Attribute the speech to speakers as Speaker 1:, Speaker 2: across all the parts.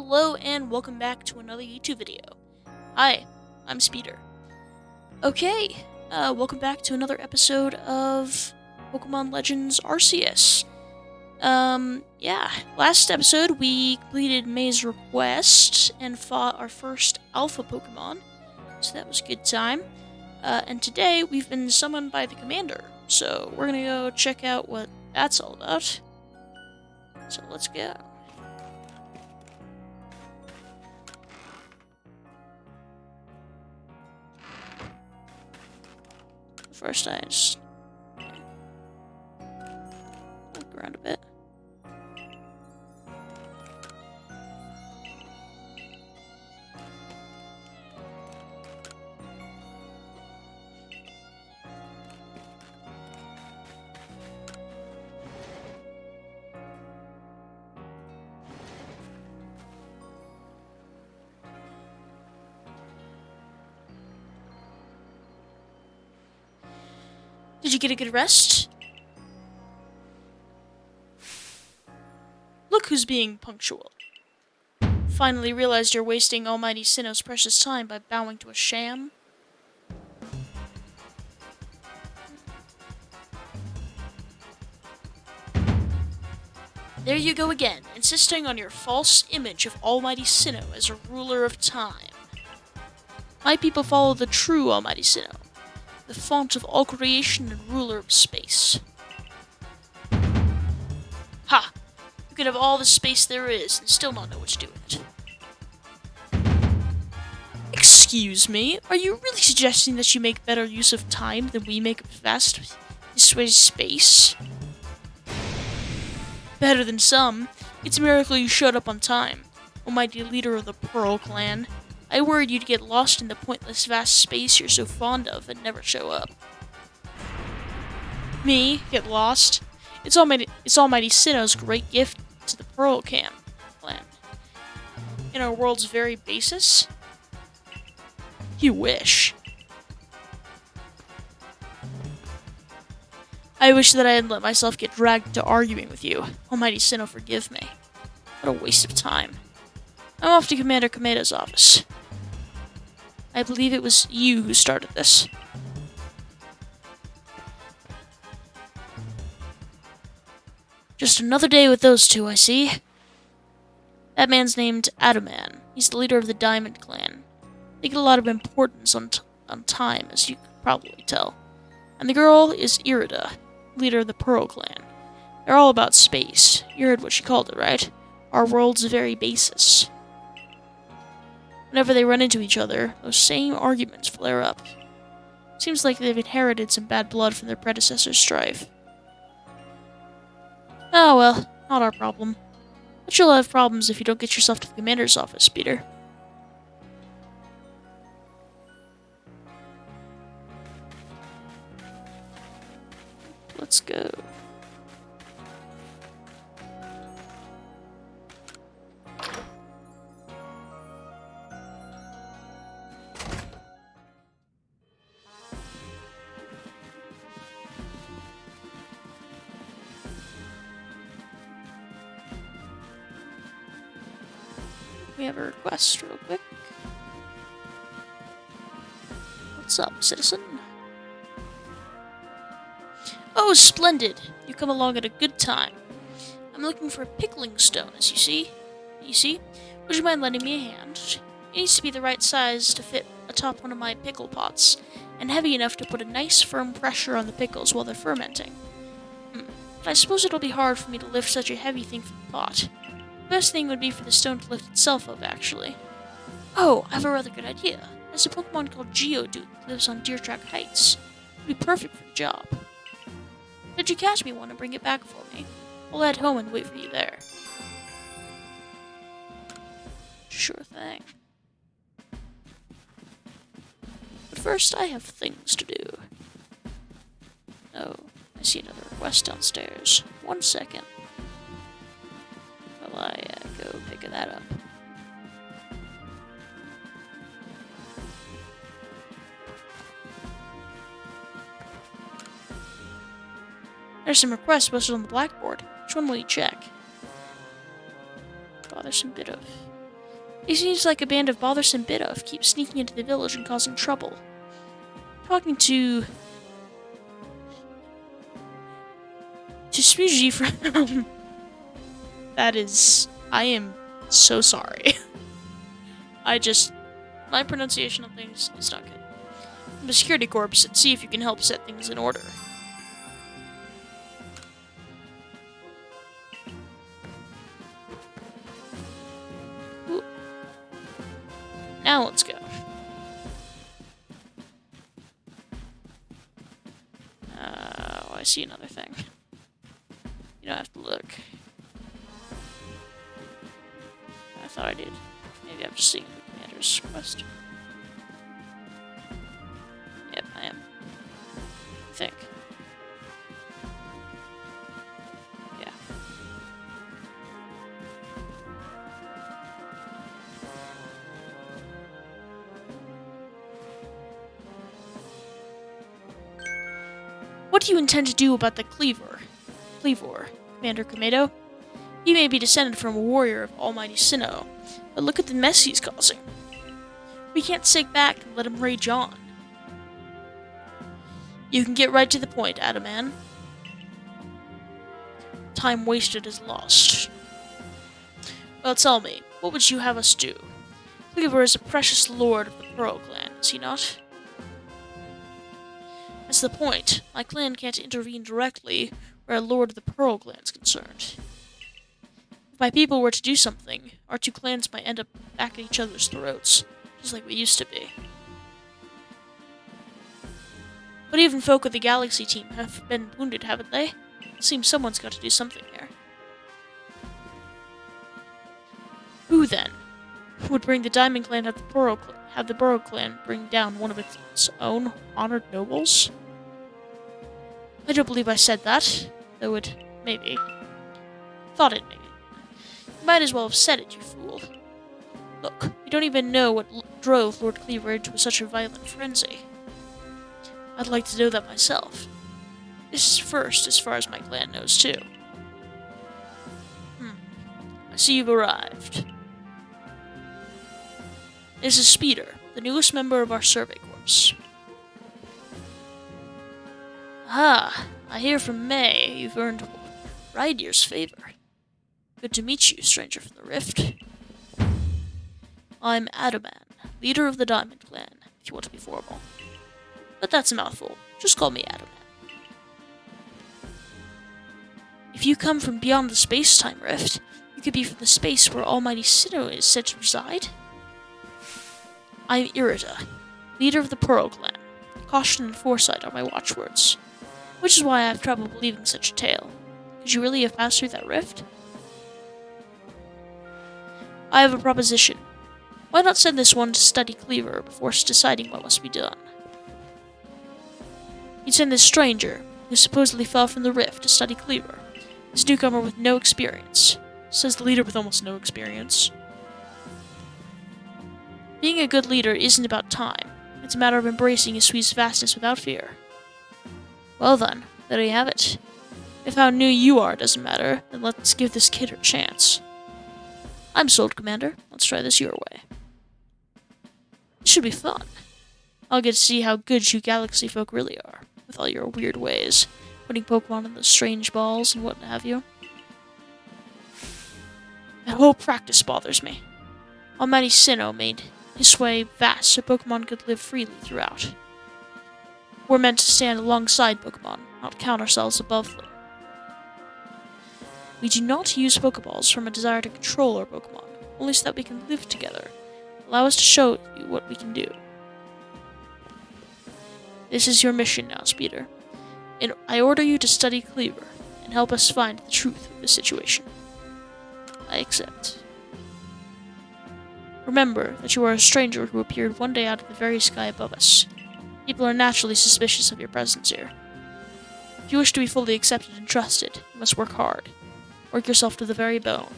Speaker 1: Hello and welcome back to another YouTube video. Hi, I'm Speeder. Okay, welcome back to another episode of Pokémon Legends Arceus. Last episode we completed May's request and fought our first Alpha Pokemon, so that was a good time. And today we've been summoned by the Commander, so we're gonna go check out what that's all about. So let's go. First, I just look around a bit. Did you get a good rest? Look who's being punctual. Finally realized you're wasting Almighty Sinnoh's precious time by bowing to a sham? There you go again, insisting on your false image of Almighty Sinnoh as a ruler of time. My people follow the true Almighty Sinnoh, the font of all creation and ruler of space. Ha! You could have all the space there is and still not know what to do with it. Excuse me? Are you really suggesting that you make better use of time than we make of vast space? Better than some. It's a miracle you showed up on time, almighty leader of the Pearl Clan. I worried you'd get lost in the pointless vast space you're so fond of and never show up. Me? Get lost? It's Almighty Sinnoh's great gift to the Pearl Clan. In our world's very basis? You wish. I wish that I hadn't let myself get dragged into arguing with you. Almighty Sinnoh, forgive me. What a waste of time. I'm off to Commander Kameda's office. I believe it was you who started this. Just another day with those two, I see. That man's named Adaman. He's the leader of the Diamond Clan. They get a lot of importance on time, as you could probably tell. And the girl is Irida, leader of the Pearl Clan. They're all about space. You heard what she called it, right? Our world's very basis. Whenever they run into each other, those same arguments flare up. Seems like they've inherited some bad blood from their predecessors' strife. Oh well, not our problem. But you'll have problems if you don't get yourself to the commander's office, Peter. Let's go. We have a request real quick. What's up, citizen? Oh, splendid! You come along at a good time. I'm looking for a pickling stone, as you see. Would you mind lending me a hand? It needs to be the right size to fit atop one of my pickle pots, and heavy enough to put a nice firm pressure on the pickles while they're fermenting. But I suppose it'll be hard for me to lift such a heavy thing from the pot. The best thing would be for the stone to lift itself up, actually. Oh, I have a rather good idea. There's a Pokemon called Geodude that lives on Deer Track Heights. It would be perfect for the job. Could you catch me one and bring it back for me? I'll head home and wait for you there. Sure thing. But first, I have things to do. Oh, I see another request downstairs. 1 second. While I go pick that up. There's some requests posted on the blackboard. Which one will you check? Oh, there's some bit of It seems like a band of bothersome Bidoff keeps sneaking into the village and causing trouble. Talking to Spuji from... That is... I am so sorry. My pronunciation of things is not good. From the security corps and see if you can help set things in order. Ooh. Now let's go. Oh, I see another thing. You don't have to look. I thought I did. Maybe I'm just seeing the commander's quest. Yep, I am. I think. Yeah. What do you intend to do about the Cleavor, Commander Komedo? He may be descended from a warrior of Almighty Sinnoh, but look at the mess he's causing. We can't sit back and let him rage on. You can get right to the point, Adaman. Time wasted is lost. Well, tell me, what would you have us do? Cleavor is a precious lord of the Pearl clan, is he not? That's the point. My clan can't intervene directly where a lord of the Pearl clan is concerned. If my people were to do something, our two clans might end up back at each other's throats, just like we used to be. But even folk of the Galaxy team have been wounded, haven't they? It seems someone's got to do something there. Who then? Would bring the Diamond Clan have the Pearl Clan bring down one of its own honored nobles? I don't believe I said that, though it maybe. Thought it maybe. You might as well have said it, you fool. Look, you don't even know what drove Lord Cleavor into such a violent frenzy. I'd like to know that myself. This is first, as far as my clan knows, too. I see you've arrived. This is Speeder, the newest member of our survey corps. Ah, I hear from May you've earned Rydir's favor. Good to meet you, stranger from the Rift. I'm Adaman, leader of the Diamond Clan, if you want to be formal. But that's a mouthful. Just call me Adaman. If you come from beyond the space-time rift, you could be from the space where Almighty Sinnoh is said to reside. I am Irida, leader of the Pearl Clan. Caution and foresight are my watchwords. Which is why I have trouble believing such a tale. Could you really have passed through that rift? I have a proposition. Why not send this one to study Cleavor before deciding what must be done? You'd send this stranger, who supposedly fell from the rift, to study Cleavor. This newcomer with no experience. Says the leader with almost no experience. Being a good leader isn't about time. It's a matter of embracing Isui's vastness without fear. Well then, there you have it. If how new you are doesn't matter, then let's give this kid her chance. I'm sold, Commander. Let's try this your way. It should be fun. I'll get to see how good you Galaxy folk really are, with all your weird ways, putting Pokemon in those strange balls and what have you. That whole practice bothers me. Almighty Sinnoh made his sway vast so Pokemon could live freely throughout. We're meant to stand alongside Pokemon, not count ourselves above them. We do not use Pokeballs from a desire to control our Pokemon, only so that we can live together. Allow us to show you what we can do. This is your mission now, Speeder. I order you to study Cleavor, and help us find the truth of the situation. I accept. Remember that you are a stranger who appeared one day out of the very sky above us. People are naturally suspicious of your presence here. If you wish to be fully accepted and trusted, you must work hard. Work yourself to the very bone.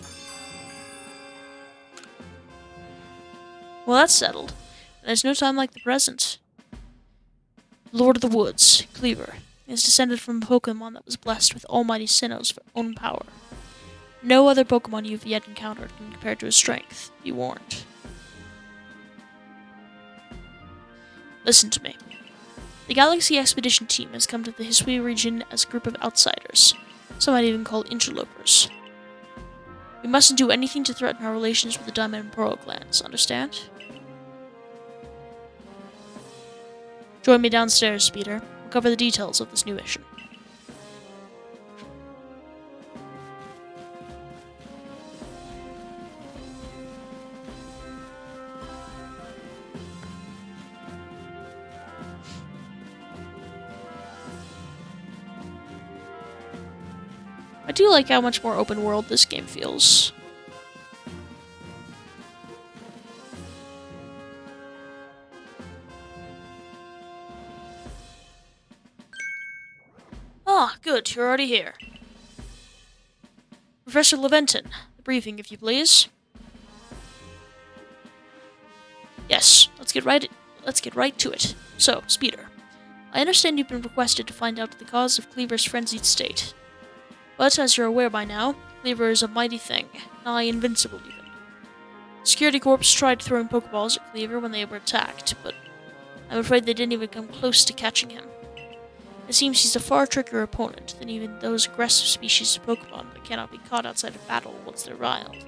Speaker 1: Well, that's settled. There's no time like the present. Lord of the Woods, Cleavor, is descended from a Pokemon that was blessed with Almighty Sinnoh's own power. No other Pokemon you've yet encountered can compare to his strength, be warned. Listen to me. The Galaxy Expedition team has come to the Hisui region as a group of outsiders. Some might even call interlopers. We mustn't do anything to threaten our relations with the Diamond and Pearl clans, understand? Join me downstairs, Speeder. We'll cover the details of this new mission. I do like how much more open world this game feels. Ah, good, you're already here. Professor Leventon, the briefing, if you please. Yes, let's get right to it. So, Speeder, I understand you've been requested to find out the cause of Cleaver's frenzied state. But, as you're aware by now, Cleaver is a mighty thing, nigh invincible even. Security Corps tried throwing Pokeballs at Cleaver when they were attacked, but I'm afraid they didn't even come close to catching him. It seems he's a far trickier opponent than even those aggressive species of Pokemon that cannot be caught outside of battle once they're riled.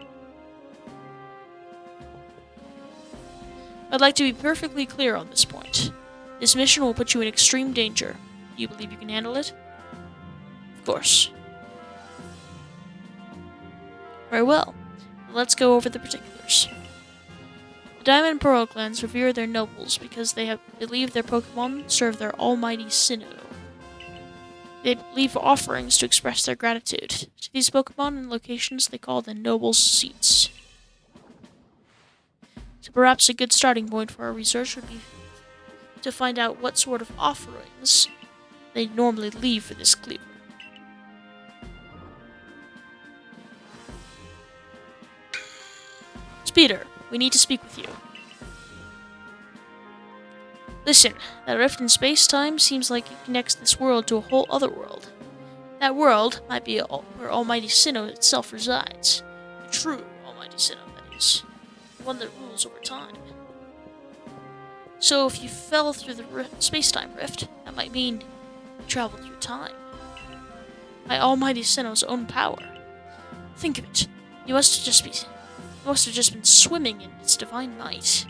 Speaker 1: I'd like to be perfectly clear on this point. This mission will put you in extreme danger. Do you believe you can handle it? Of course. Very well. Let's go over the particulars. The Diamond and Pearl clans revere their nobles because they believe their Pokemon serve their almighty Sinnoh. They leave offerings to express their gratitude. To these Pokemon and locations they call the Nobles' Seats. So perhaps a good starting point for our research would be to find out what sort of offerings they normally leave for this Cleaver. Speeder, we need to speak with you. Listen, that rift in space-time seems like it connects this world to a whole other world. That world might be where Almighty Sinnoh itself resides. The true Almighty Sinnoh, that is. The one that rules over time. So if you fell through the space-time rift, that might mean you traveled through time. By Almighty Sinnoh's own power. Think of it. You must have just been swimming in its divine might.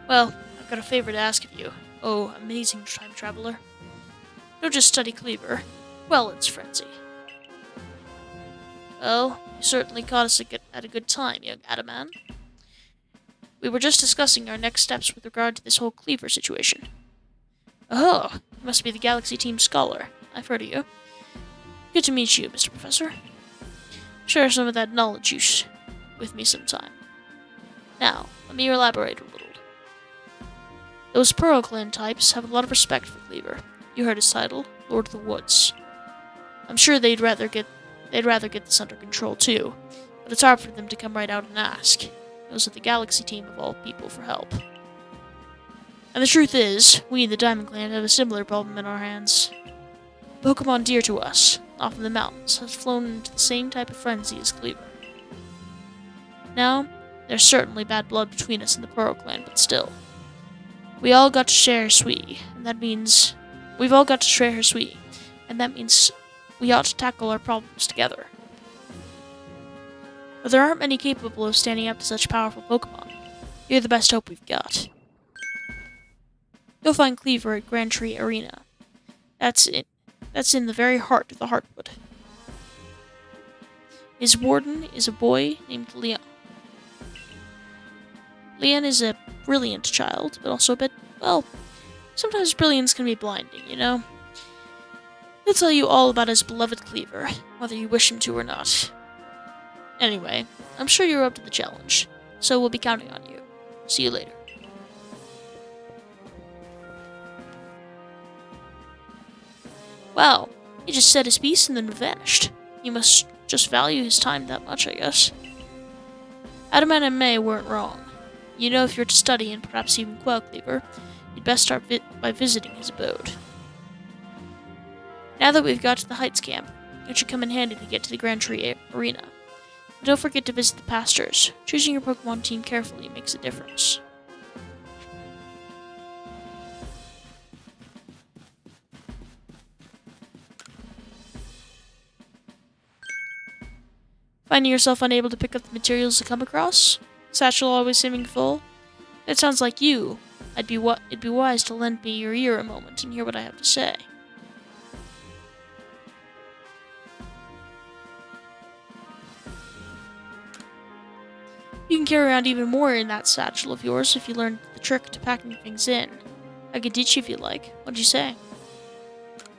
Speaker 1: Well, I've got a favor to ask of you, oh amazing time traveler. Don't just study Cleaver. Well, its frenzy. Well, you certainly caught us at a good time, young Adaman. We were just discussing our next steps with regard to this whole Cleaver situation. Oh, you must be the Galaxy Team Scholar. I've heard of you. Good to meet you, Mr. Professor. Share some of that knowledge with me sometime. Now, let me elaborate a little. Those Pearl Clan types have a lot of respect for Cleaver. You heard his title, Lord of the Woods. I'm sure they'd rather get this under control too, but it's hard for them to come right out and ask. Those are the Galaxy Team of all people for help. And the truth is, we in the Diamond Clan have a similar problem in our hands. Pokemon dear to us, off in the mountains, has flown into the same type of frenzy as Cleaver. Now, there's certainly bad blood between us and the Pearl Clan, but still. We all got to share her sweet, and that means we ought to tackle our problems together. But there aren't many capable of standing up to such powerful Pokemon. You're the best hope we've got. You'll find Cleaver at Grand Tree Arena. That's in the very heart of the Heartwood. His warden is a boy named Leon. Leon is a brilliant child, but also a bit, well, sometimes brilliance can be blinding, you know? He'll tell you all about his beloved Cleaver, whether you wish him to or not. Anyway, I'm sure you're up to the challenge, so we'll be counting on you. See you later. Wow, he just said his piece and then vanished. He must just value his time that much, I guess. Adaman and May weren't wrong. You know, if you're to study and perhaps even quell Cleaver, you'd best start by visiting his abode. Now that we've got to the Heights camp, it should come in handy to get to the Grand Tree Arena. And don't forget to visit the pastures. Choosing your Pokemon team carefully makes a difference. Finding yourself unable to pick up the materials to come across? Satchel always seeming full? It sounds like you. It'd be wise to lend me your ear a moment and hear what I have to say. You can carry around even more in that satchel of yours if you learn the trick to packing things in. I could teach you if you like. What'd you say?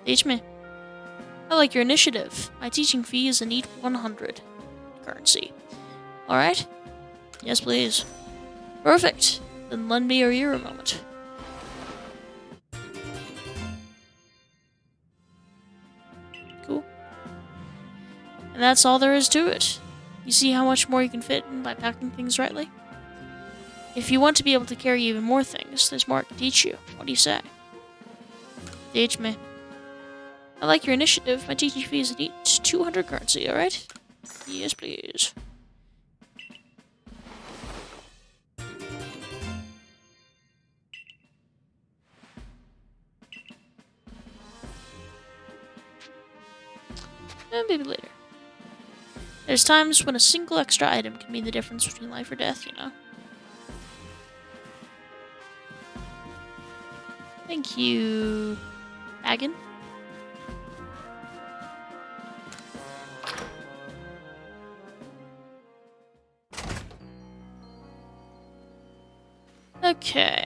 Speaker 1: Teach me. I like your initiative. My teaching fee is a neat 100 currency. Alright? Yes, please. Perfect. Then lend me your ear a moment. Cool. And that's all there is to it. You see how much more you can fit in by packing things rightly? If you want to be able to carry even more things, there's more I can teach you. What do you say? Teach me. I like your initiative. My teaching fee is a neat 200 currency, alright? Yes, please. Maybe later. There's times when a single extra item can mean the difference between life or death, you know? Thank you, Agon. Okay.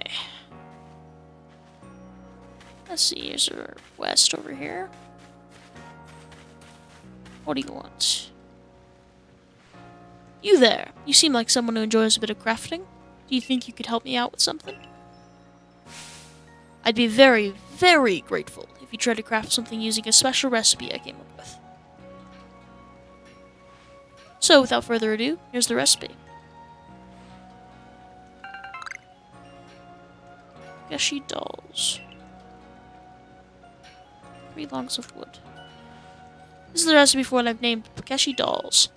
Speaker 1: Let's see, here's a quest over here. What do you want? You there. You seem like someone who enjoys a bit of crafting. Do you think you could help me out with something? I'd be very, very grateful if you tried to craft something using a special recipe I came up with. So, without further ado, here's the recipe. Geshi dolls. 3 logs of wood. This is the recipe for what I've named Pokeshi dolls.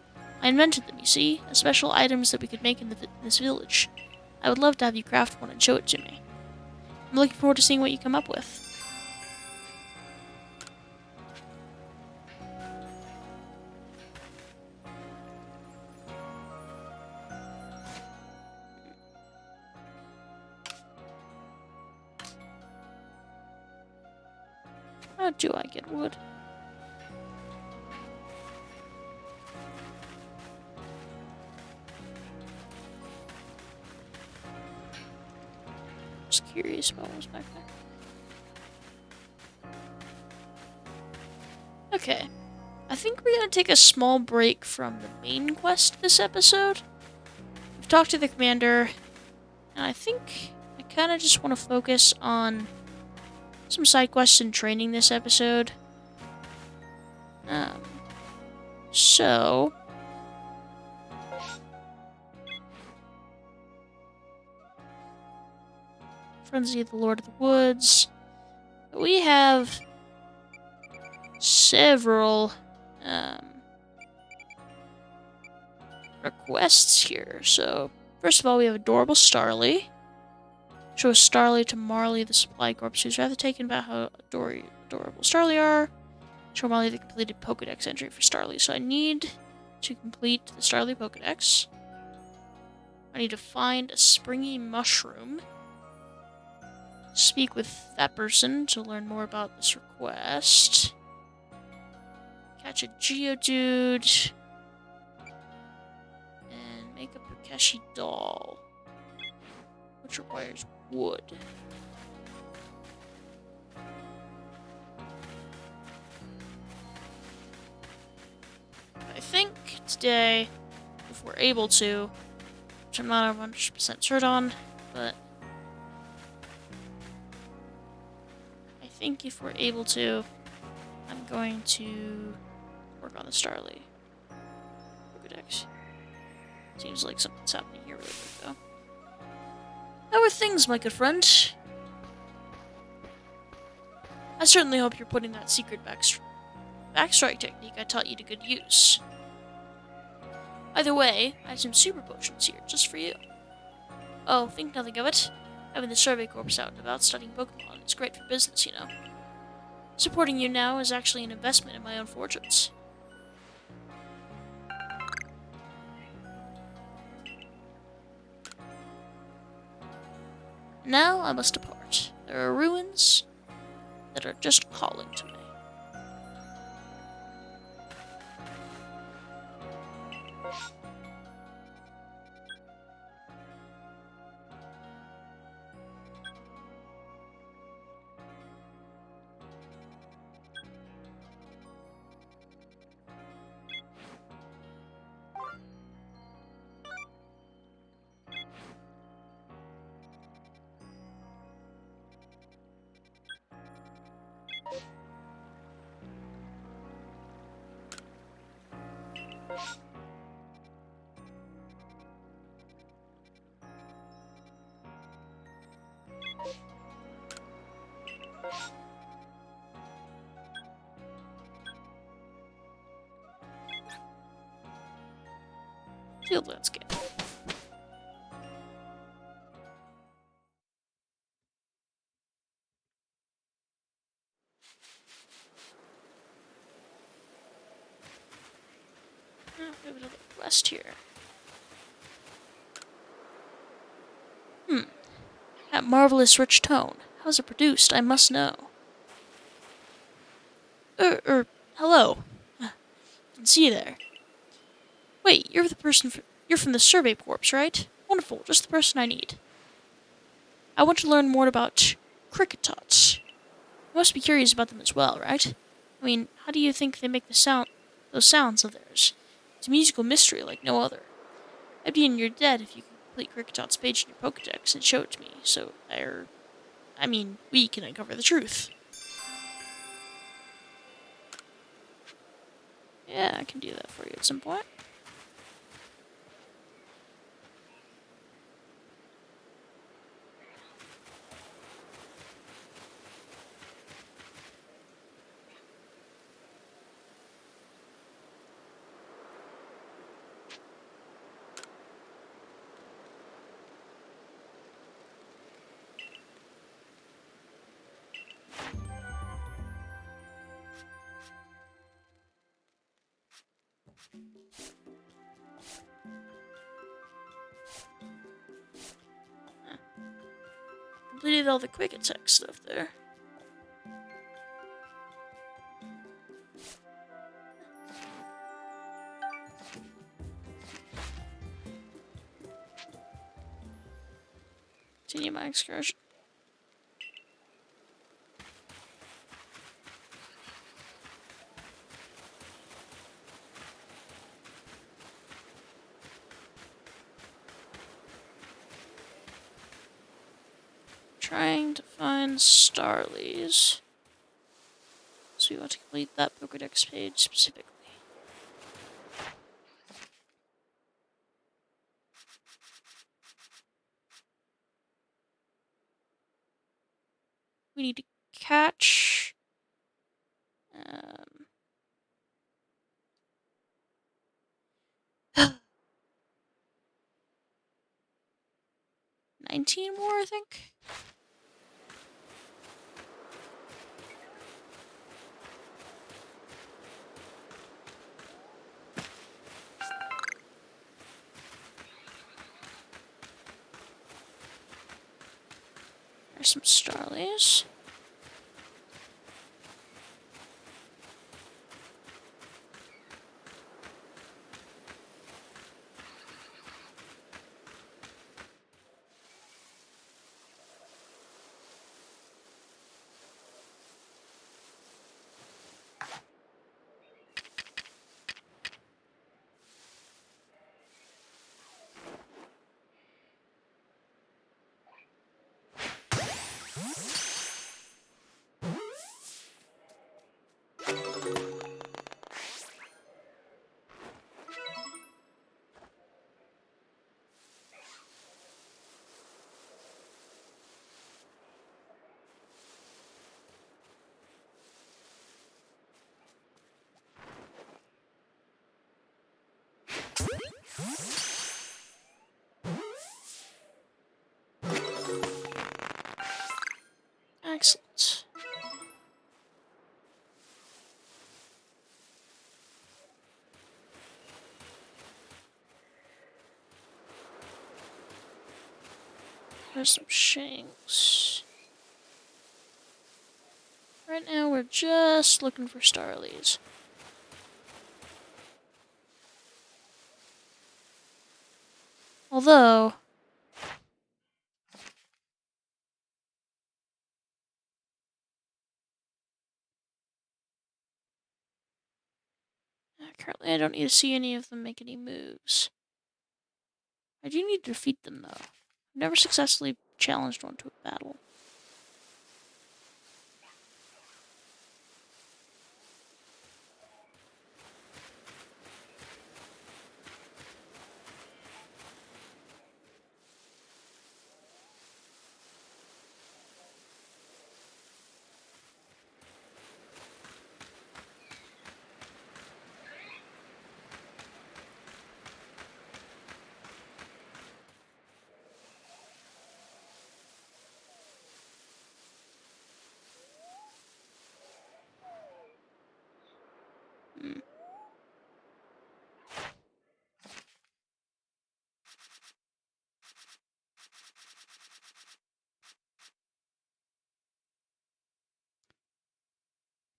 Speaker 1: I invented them, you see, as special items that we could make in this village. I would love to have you craft one and show it to me. I'm looking forward to seeing what you come up with. How do I get wood? Just curious about what's back there. Okay. I think we're gonna take a small break from the main quest this episode. We've talked to the commander, and I think I kind of just want to focus on some side quests and training this episode. So Frenzy of the Lord of the Woods. We have several requests here. So first of all, we have Adorable Starly. Show Starly to Marley, the supply corpse, who's rather taken about how adorable Starly are. Show Marley the completed Pokedex entry for Starly. So I need to complete the Starly Pokedex. I need to find a springy mushroom. Speak with that person to learn more about this request. Catch a Geodude. And make a Pokeshi doll. Which requires wood. I think today, if we're able to, which I'm not 100% certain on, but I think if we're able to, I'm going to work on the Starly Pokedex. Seems like something's happening here really quick, though. How are things, my good friend? I certainly hope you're putting that secret backstrike technique I taught you to good use. Either way, I have some super potions here, just for you. Oh, think nothing of it. Having the survey corps out and about studying Pokemon is great for business, you know. Supporting you now is actually an investment in my own fortunes. Now I must depart. There are ruins that are just calling to me. Field landscape. We have another quest here. That marvelous rich tone. How's it produced? I must know. Hello. Didn't see you there. Wait, you're from the Survey Corps, right? Wonderful, just the person I need. I want to learn more about cricketots. You must be curious about them as well, right? I mean, how do you think they make those sounds of theirs? It's a musical mystery like no other. I'd be in your debt if you could complete Cricketot's page in your Pokedex and show it to me, so we can uncover the truth. Yeah, I can do that for you at some point. Completed all the Cricketech stuff there. Continue my excursion. Trying to find Starlies. So we want to complete that Pokedex page specifically. We need to catch... 19 more, I think? There's some Starlies. Excellent. There's some shanks. Right now we're just looking for starlies. Although... currently I don't need to see any of them make any moves. I do need to defeat them, though. I've never successfully challenged one to a battle. Hmm.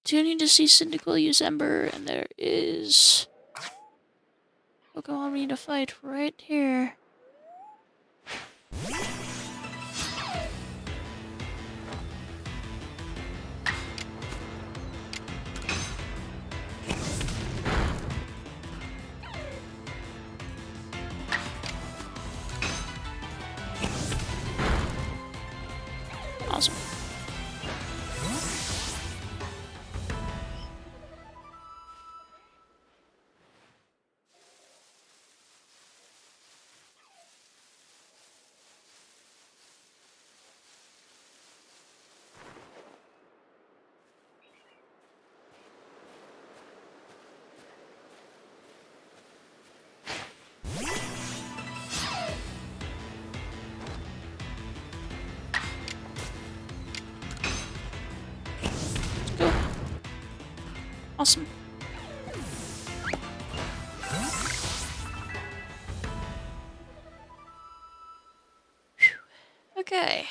Speaker 1: Do need to see Cyndaquil use Ember, and there is... Pokemon we need to fight right here. Awesome. Let's go. Awesome. Whew. Okay.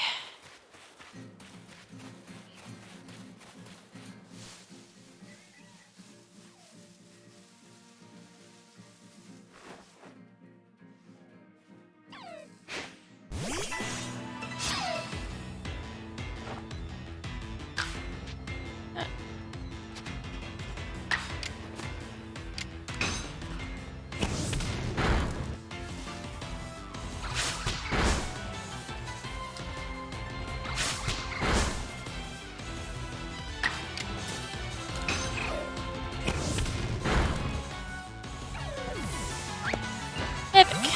Speaker 1: Epic.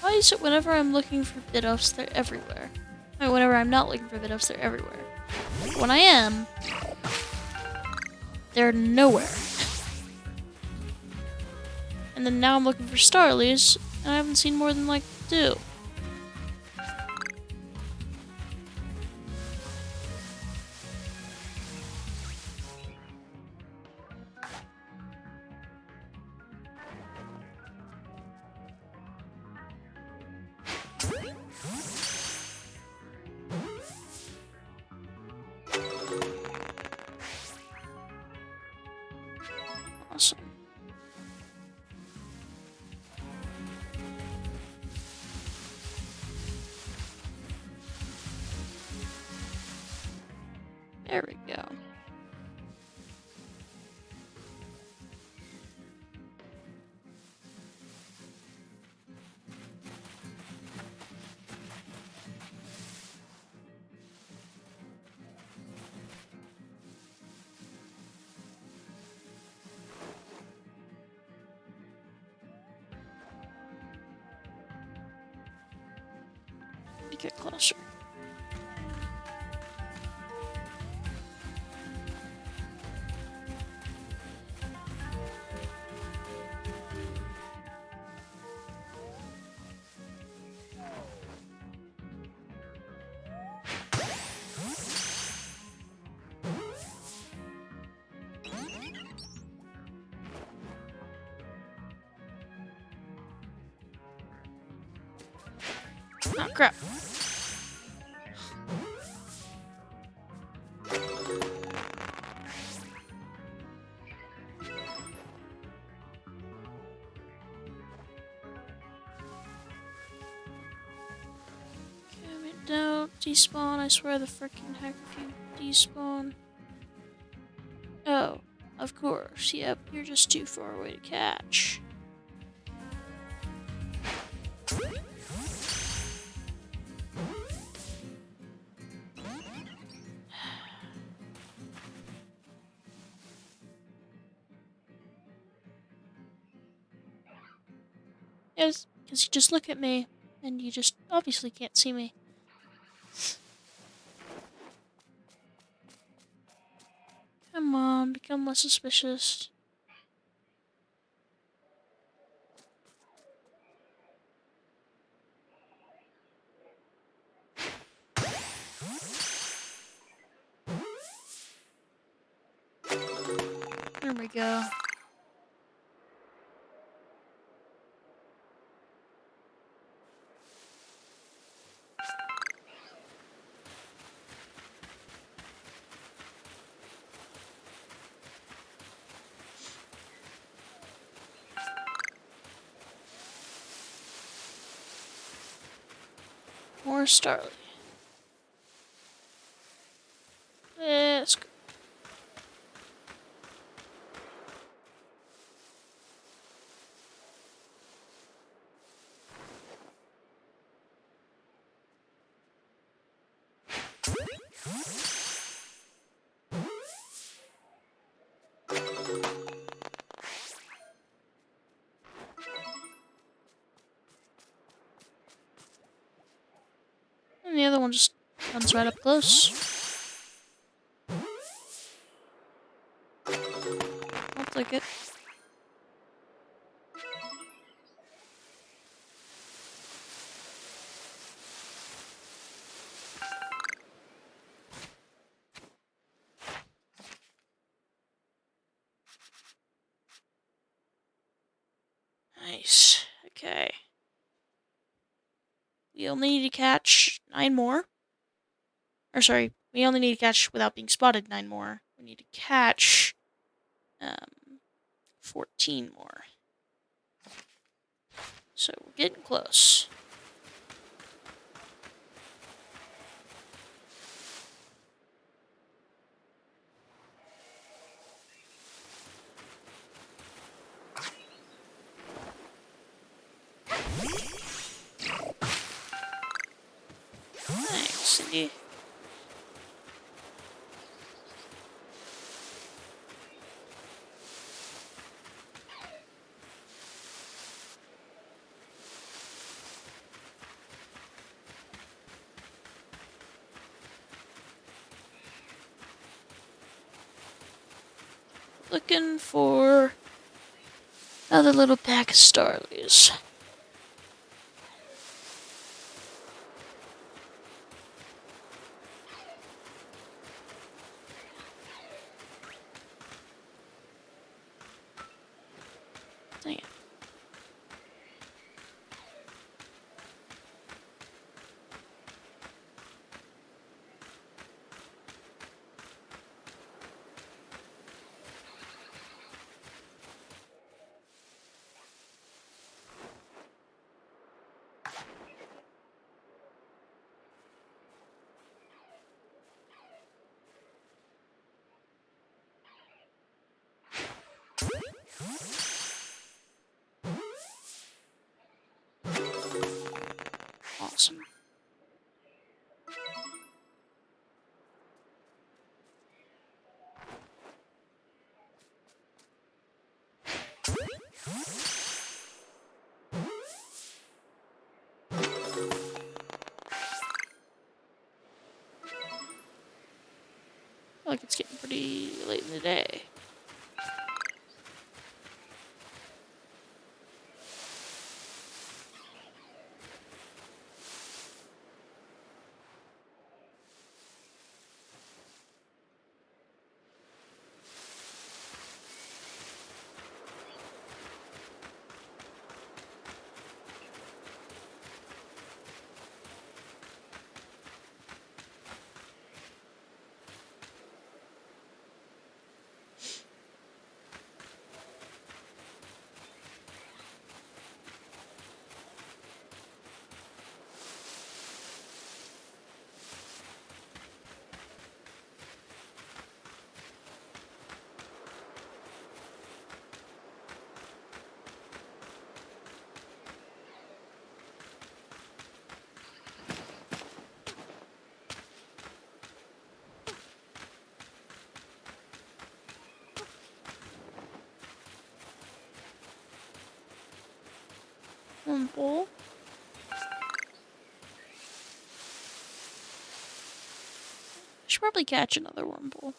Speaker 1: Why is it whenever I'm looking for Bidooffs, they're everywhere? I mean, whenever I'm not looking for Bidooffs, they're everywhere. But when I am, they're nowhere. And then now I'm looking for starlies, and I haven't seen more than like 2. Awesome. There we go. Get closer. Oh, crap. Don't despawn, I swear the frickin' heck if you despawn. Oh, of course, yep, you're just too far away to catch. Yes, because you just look at me, and you just obviously can't see me. Come on, become less suspicious. There we go. More Starly. Let's go. And the other one just comes right up close. I'll take it. Nice. Okay. We only need to catch 9 more. Or sorry, we only need to catch without being spotted 9 more. We need to catch 14 more. So we're getting close. Thanks, Cindy. Looking for another little pack of Starlies. Dang it. Awesome. I feel like it's getting pretty late in the day. Wurmple. I should probably catch another Wurmple.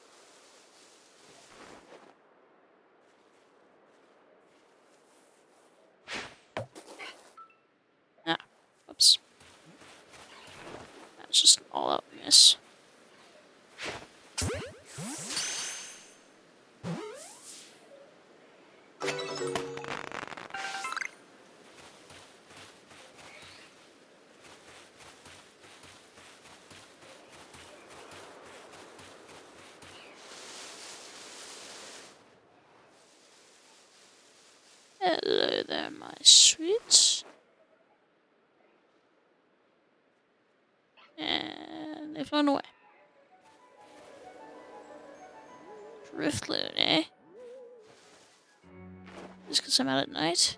Speaker 1: Ah, whoops. That's just an all-out miss. Hello there, my sweets. And they've flown away. Driftloon, eh? Just because I'm out at night?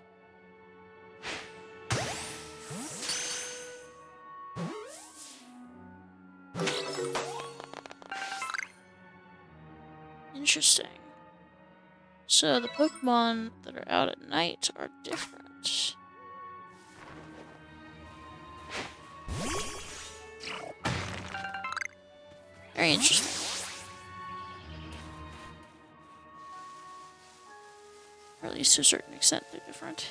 Speaker 1: Interesting. So the Pokemon that are out at night are different. Very interesting. Or at least to a certain extent they're different.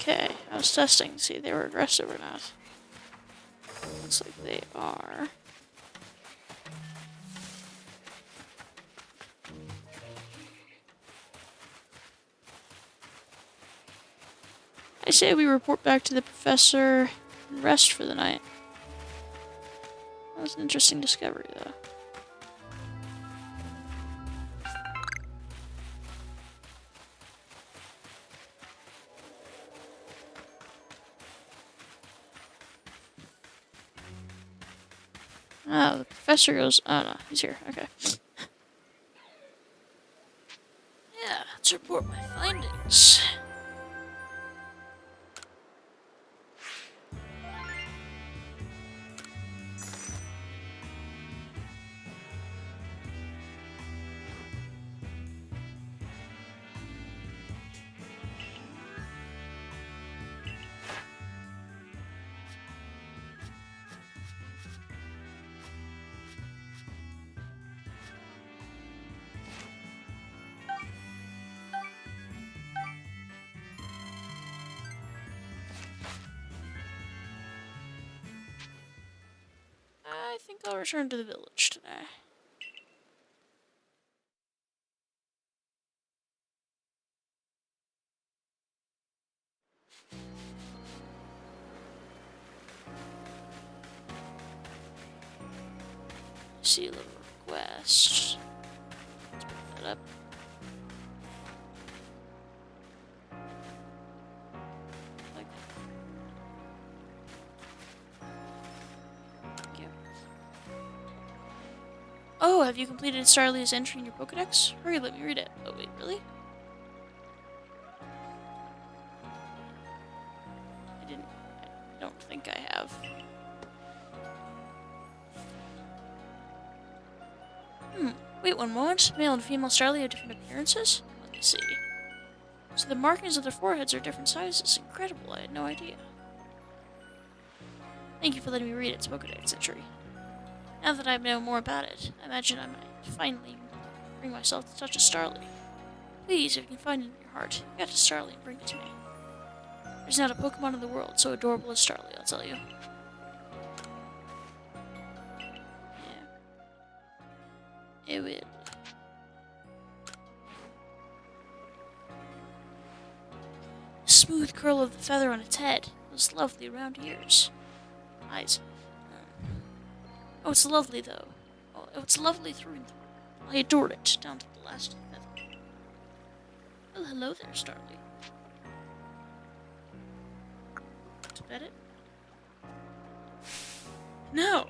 Speaker 1: Okay, I was testing to see if they were aggressive or not. Looks like they are. I say we report back to the professor and rest for the night. That was an interesting discovery, though. Oh, the professor goes... Oh, no, he's here. Okay. Yeah, let's report my findings. I think I'll return to the village today. See a little request. Let's pick that up. Like that. Thank you. Oh, have you completed Starly's entry in your Pokedex? Hurry, let me read it. Oh wait, really? I don't think I have. Wait one moment. Male and female Starly have different appearances? Let me see. So the markings of their foreheads are different sizes. Incredible, I had no idea. Thank you for letting me read its Pokedex entry. Now that I know more about it, I imagine I might finally bring myself to touch a Starly. Please, if you can find it in your heart, get to Starly and bring it to me. There's not a Pokemon in the world so adorable as Starly, I'll tell you. Yeah. It will. The smooth curl of the feather on its head. Those lovely round ears. Eyes. Oh, it's lovely, though. Oh, it's lovely through and through. I adored it, down to the last feather. Well, hello there, Starly. To pet it? No!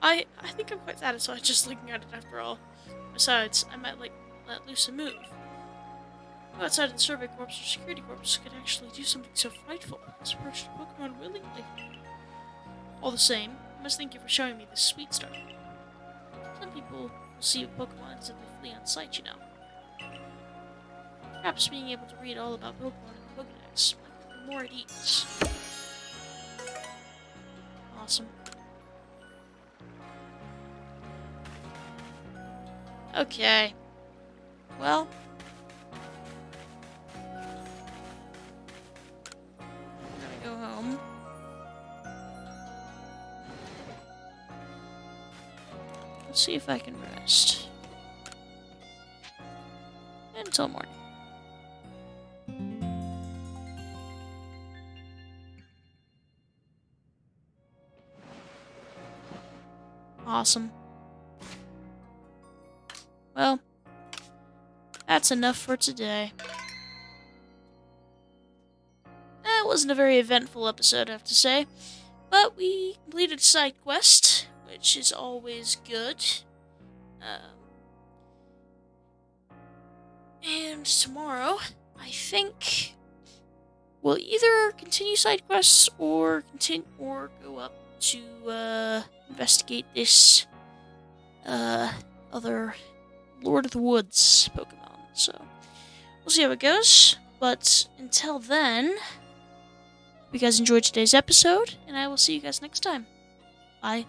Speaker 1: I think I'm quite satisfied just looking at it after all. Besides, I might, let loose a move. Who outside of the Survey Corps or Security Corps could actually do something so frightful as approach the Pokemon willingly? All the same, I must thank you for showing me this sweet start. Some people will see a Pokemon and simply flee on sight, you know. Perhaps being able to read all about Pokemon in the Pokedex might put me more at ease. Awesome. Okay. Well. I'm gonna go home. Let's see if I can rest. Until morning. Awesome. Well, that's enough for today. That wasn't a very eventful episode, I have to say. But we completed a side quest, which is always good. And tomorrow, I think we'll either continue side quests or go up to investigate this other Lord of the Woods Pokemon. So we'll see how it goes. But until then, hope you guys enjoyed today's episode, and I will see you guys next time. Bye.